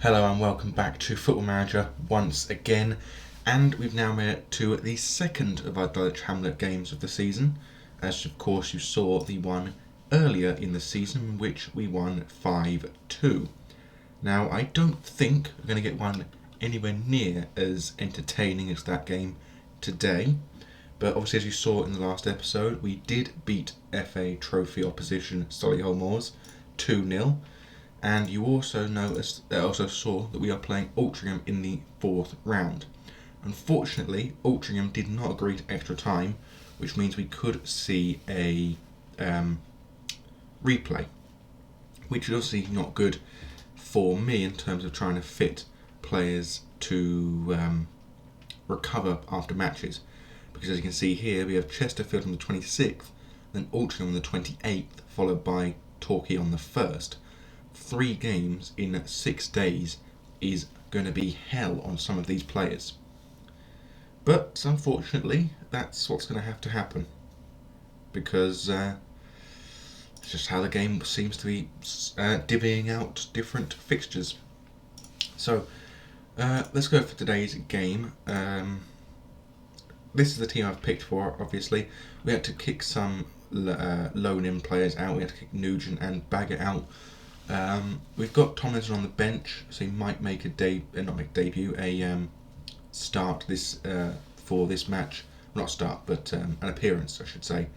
Hello and welcome back to Football Manager once again, and we've now made it to the second of our Dulwich Hamlet games of the season, as of course you saw the one earlier in the season in which we won 5-2. Now I don't think we're going to get one anywhere near as entertaining as that game today, but obviously as you saw in the last episode we did beat FA Trophy opposition Solihull Moors 2-0. And you also saw that we are playing Altrincham in the fourth round. Unfortunately, Altrincham did not agree to extra time, which means we could see a replay, which is obviously not good for me in terms of trying to fit players to recover after matches. Because as you can see here, we have Chesterfield on the 26th, then Altrincham on the 28th, followed by Torquay on the 1st. 3 games in 6 days is going to be hell on some of these players. But unfortunately, that's what's going to have to happen. Because it's just how the game seems to be divvying out different fixtures. So, let's go for today's game. This is the team I've picked for, obviously. We had to kick some loan-in players out. We had to kick Nugent and Baggett out. We've got Tomlinson on the bench, so he might make a start this for this match. Not start, but an appearance, I should say.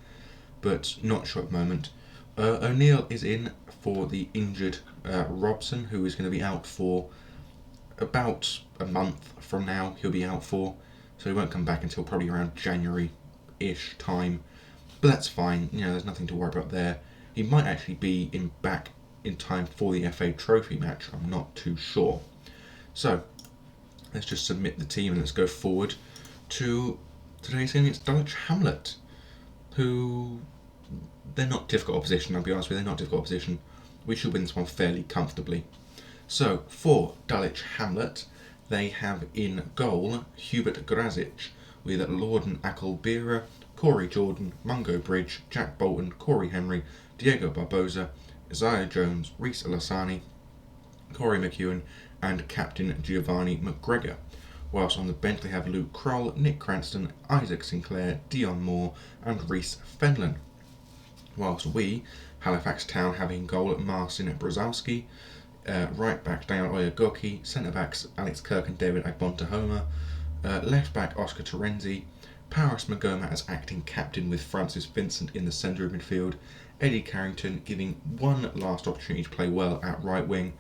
But not sure at the moment. O'Neill is in for the injured Robson, who is going to be out for about a month from now. He'll be out for, so he won't come back until probably around January-ish time. But that's fine. There's nothing to worry about there. He might actually be back in time for the FA Trophy match. I'm not too sure. So let's just submit the team and let's go forward to today's game against Dulwich Hamlet, who they're not difficult opposition. I'll be honest with you, they're not difficult opposition. We should win this one fairly comfortably. So for Dulwich Hamlet, they have in goal Hubert Grazic with Lorden Akelbira, Corey Jordan, Mungo Bridge, Jack Bolton, Corey Henry, Diego Barbosa, Isaiah Jones, Reece Alassani, Corey McEwen and Captain Giovanni McGregor. Whilst on the bench they have Luke Kroll, Nick Cranston, Isaac Sinclair, Dion Moore and Reece Fenlon. Whilst we, Halifax Town, have in goal Marcin Brzezowski, right back Daniel Oyegoki, centre backs Alex Kirk and David Agbontahoma, left back Oscar Terenzi, Paris Magoma as acting captain with Francis Vincent in the centre of midfield, Eddie Carrington giving one last opportunity to play well at right wing,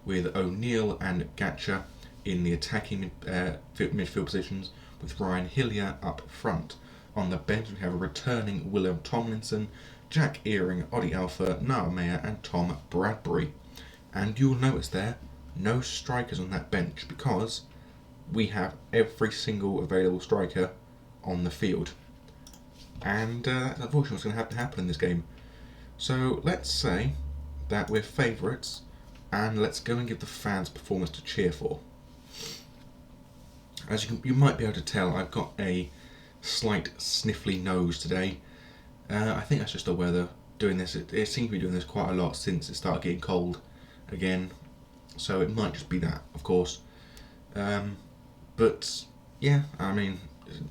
with O'Neill and Gatcher in the attacking midfield positions, with Ryan Hillier up front. On the bench we have a returning William Tomlinson, Jack Earing, Oddie Alpha, Noah Mayer and Tom Bradbury. And you'll notice there, no strikers on that bench because we have every single available striker on the field. And that's unfortunately what's going to have to happen in this game. So let's say that we're favourites and let's go and give the fans performance to cheer for. As you might be able to tell, I've got a slight sniffly nose today. I think that's just the weather doing this. It seems to be doing this quite a lot since it started getting cold again. So it might just be that, of course. But yeah, I mean,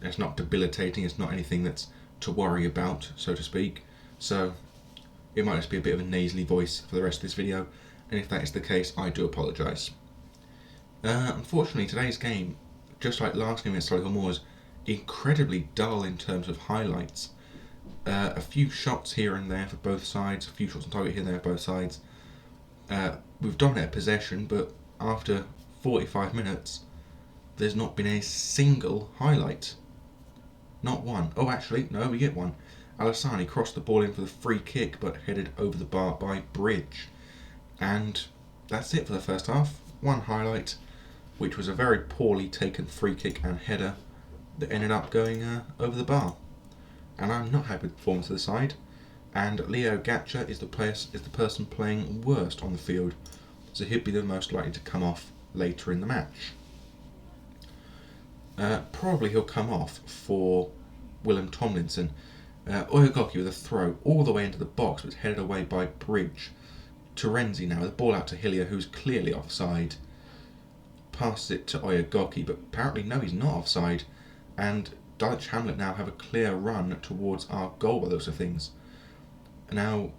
it's not debilitating. It's not anything that's to worry about, so to speak. So it might just be a bit of a nasally voice for the rest of this video, and if that is the case, I do apologise. Unfortunately, today's game, just like last game against Solihull Moors, incredibly dull in terms of highlights. A few shots here and there for both sides, a few shots on target here and there for both sides. We've dominated possession, but after 45 minutes, there's not been a single highlight. Not one. Oh, actually, no, we get one. Alassani crossed the ball in for the free kick, but headed over the bar by Bridge. And that's it for the first half. One highlight, which was a very poorly taken free kick and header that ended up going over the bar. And I'm not happy with the performance of the side. And Leo Gatcher is the person playing worst on the field, so he'd be the most likely to come off later in the match. Probably he'll come off for William Tomlinson. Oyegoki with a throw all the way into the box, but it's headed away by Bridge. Terenzi now with the ball out to Hillier, who's clearly offside. passes it to Oyagoki, but apparently no, he's not offside, and Dulwich Hamlet now have a clear run towards our goal by those of things. Now,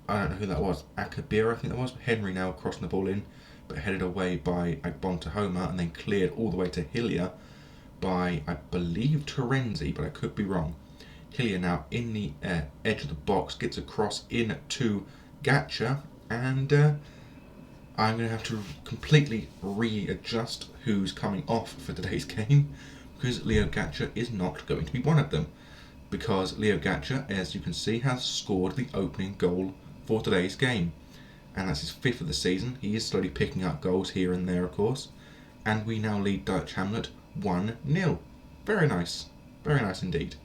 I don't know who that was, Akabira I think that was, Henry now crossing the ball in, but headed away by Agbontahoma and then cleared all the way to Hillier by, I believe, Terenzi, but I could be wrong. Hillier now in the edge of the box, gets across in to Gatcha, and I'm going to have to completely readjust who's coming off for today's game, because Leo Gatcha is not going to be one of them. Because Leo Gatcha, as you can see, has scored the opening goal for today's game. And that's his 5th of the season. He is slowly picking up goals here and there, of course. And we now lead Dulwich Hamlet 1-0. Very nice. Very nice indeed.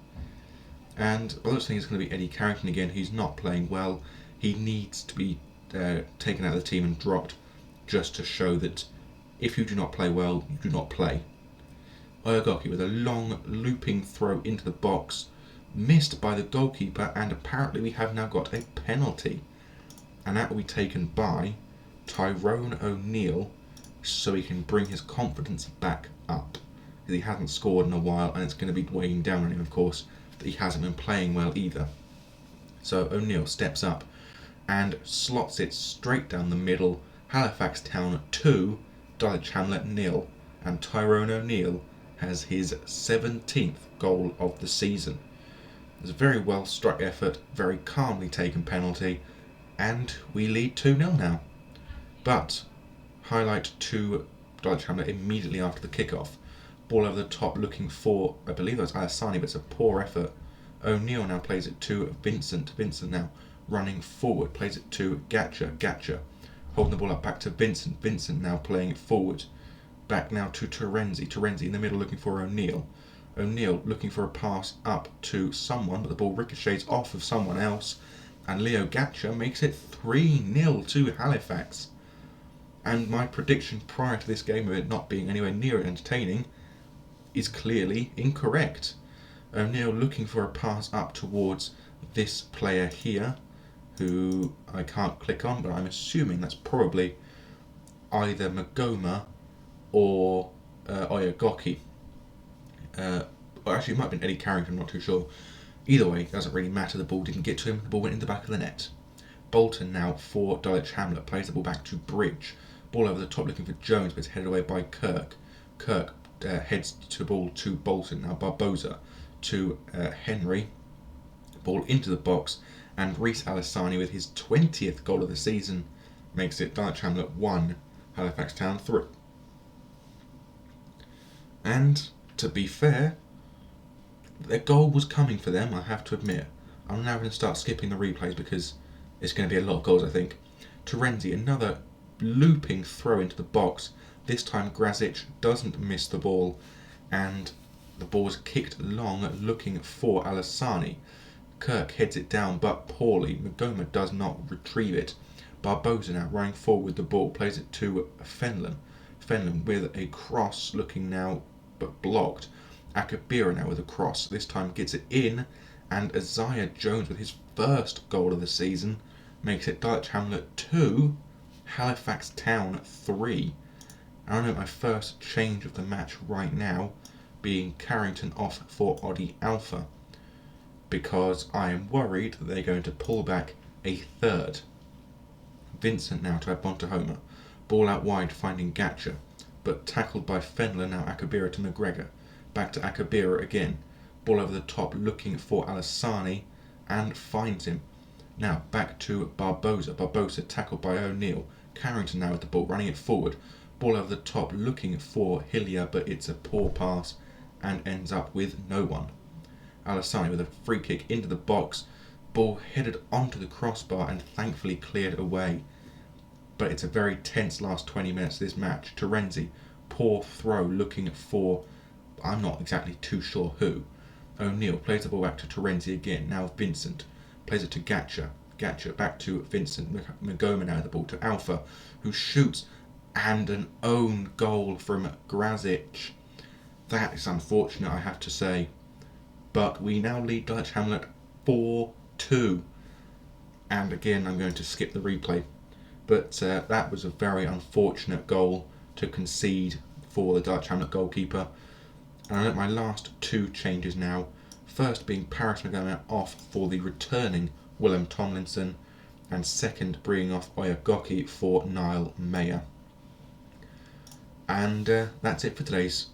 And I don't think it's going to be Eddie Carrington again. He's not playing well. He needs to be taken out of the team and dropped, just to show that if you do not play well, you do not play. Oyagoki with a long looping throw into the box, missed by the goalkeeper, and apparently we have now got a penalty. And that will be taken by Tyrone O'Neill, so he can bring his confidence back up. Because he hasn't scored in a while, and it's going to be weighing down on him, of course, that he hasn't been playing well either. So O'Neill steps up and slots it straight down the middle. Halifax Town 2, Dulwich Hamlet 0, and Tyrone O'Neill has his 17th goal of the season. It was a very well struck effort, very calmly taken penalty, and we lead 2-0 now. But highlight to Dulwich Hamlet immediately after the kickoff. Ball over the top looking for, I believe that was Alassani, but it's a poor effort. O'Neill now plays it to Vincent. Vincent now running forward, plays it to Gatcha. Gatcha holding the ball up back to Vincent. Vincent now playing it forward. Back now to Terenzi. Terenzi in the middle looking for O'Neill. O'Neill looking for a pass up to someone, but the ball ricochets off of someone else. And Leo Gatcha makes it 3-0 to Halifax. And my prediction prior to this game of it not being anywhere near entertaining is clearly incorrect. O'Neill looking for a pass up towards this player here, who I can't click on, but I'm assuming that's probably either Magoma or Oyagoki. Or actually it might have been Eddie Carrington, I'm not too sure. Either way, it doesn't really matter, the ball didn't get to him, the ball went in the back of the net. Bolton now for Dulwich Hamlet, plays the ball back to Bridge. Ball over the top looking for Jones, but it's headed away by Kirk. Kirk heads to ball to Bolton, now Barbosa to Henry. Ball into the box, and Reece Alassani with his 20th goal of the season makes it Dulwich Hamlet 1, Halifax Town 3. And to be fair, their goal was coming for them, I have to admit. I'm now going to start skipping the replays because it's going to be a lot of goals, I think. Terenzi, another looping throw into the box. This time Grazic doesn't miss the ball, and the ball is kicked long looking for Alassani. Kirk heads it down but poorly. Magoma does not retrieve it. Barbosa now running forward with the ball, plays it to Fenlon. Fenlon with a cross looking now but blocked. Akabira now with a cross, this time gets it in, and Isaiah Jones with his first goal of the season makes it Dulwich Hamlet 2, Halifax Town 3. I know my first change of the match right now being Carrington off for Oddie Alpha, because I am worried that they're going to pull back a third. Vincent now to Agbontahoma. Ball out wide finding Gatcha, but tackled by Fenler, now Akabira to McGregor. Back to Akabira again. Ball over the top looking for Alassani and finds him. Now back to Barbosa. Barbosa tackled by O'Neill. Carrington now with the ball running it forward. Ball over the top looking for Hillier, but it's a poor pass and ends up with no one. Alassani with a free kick into the box. Ball headed onto the crossbar and thankfully cleared away. But it's a very tense last 20 minutes of this match. Terenzi, poor throw looking for, I'm not exactly too sure who. O'Neill plays the ball back to Terenzi again. Now Vincent plays it to Gatcha. Gatcha back to Vincent. Magoma now the ball to Alpha, who shoots, and an own goal from Grazic. That is unfortunate, I have to say. But we now lead Dulwich Hamlet 4-2. And again, I'm going to skip the replay. But that was a very unfortunate goal to concede for the Dulwich Hamlet goalkeeper. And I note my last two changes now. First being Paris McGowan off for the returning Willem Tomlinson, and second bringing off Oyagoki for Niall Mayer. And that's it for today's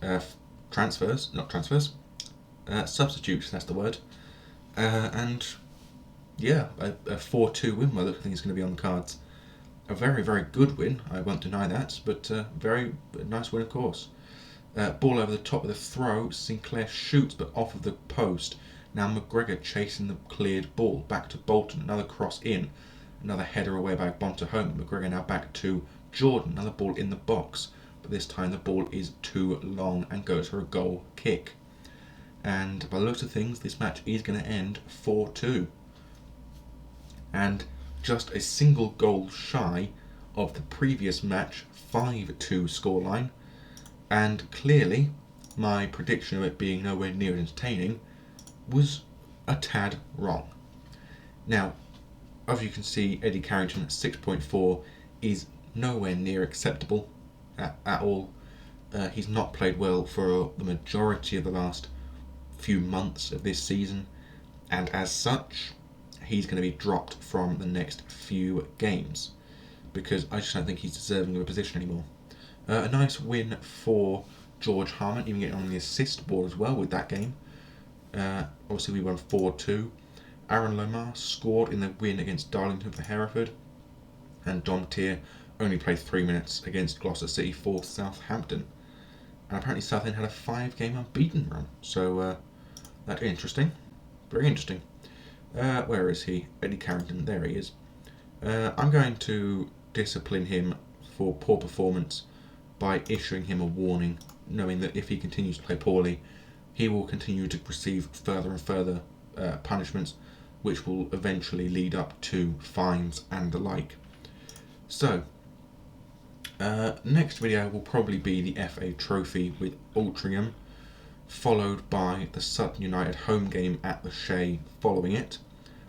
substitutes, that's the word. And yeah, a 4-2 win, well, I think it's going to be on the cards. A very, very good win, I won't deny that, but very nice win, of course. Ball over the top of the throw, Sinclair shoots but off of the post. Now McGregor chasing the cleared ball, back to Bolton, another cross in, another header away by Bontehome. McGregor now back to Jordan, another ball in the box, but this time the ball is too long and goes for a goal kick. And by the looks of things, this match is going to end 4-2. And just a single goal shy of the previous match 5-2 scoreline. And clearly, my prediction of it being nowhere near entertaining was a tad wrong. Now, as you can see, Eddie Carrington at 6.4 is nowhere near acceptable at all. He's not played well for the majority of the last few months of this season, and as such, he's going to be dropped from the next few games because I just don't think he's deserving of a position anymore. A nice win for George Harmon, even getting on the assist board as well with that game. Obviously we won 4-2. Aaron Lamar scored in the win against Darlington for Hereford, and Dom Tier only played 3 minutes against Gloucester City for Southampton. And apparently Southend had a 5-game unbeaten run, so that's interesting, very interesting. Where is he? Eddie Carrington, there he is. I'm going to discipline him for poor performance by issuing him a warning, knowing that if he continues to play poorly, he will continue to receive further and further punishments, which will eventually lead up to fines and the like. So, next video will probably be the FA Trophy with Altrincham, followed by the Sutton United home game at the Shea following it.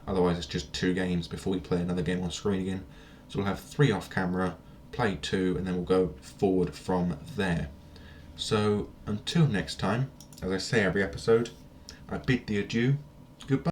Otherwise it's just 2 games before we play another game on screen again. So we'll have 3 off camera, play 2, and then we'll go forward from there. So until next time, as I say every episode, I bid thee adieu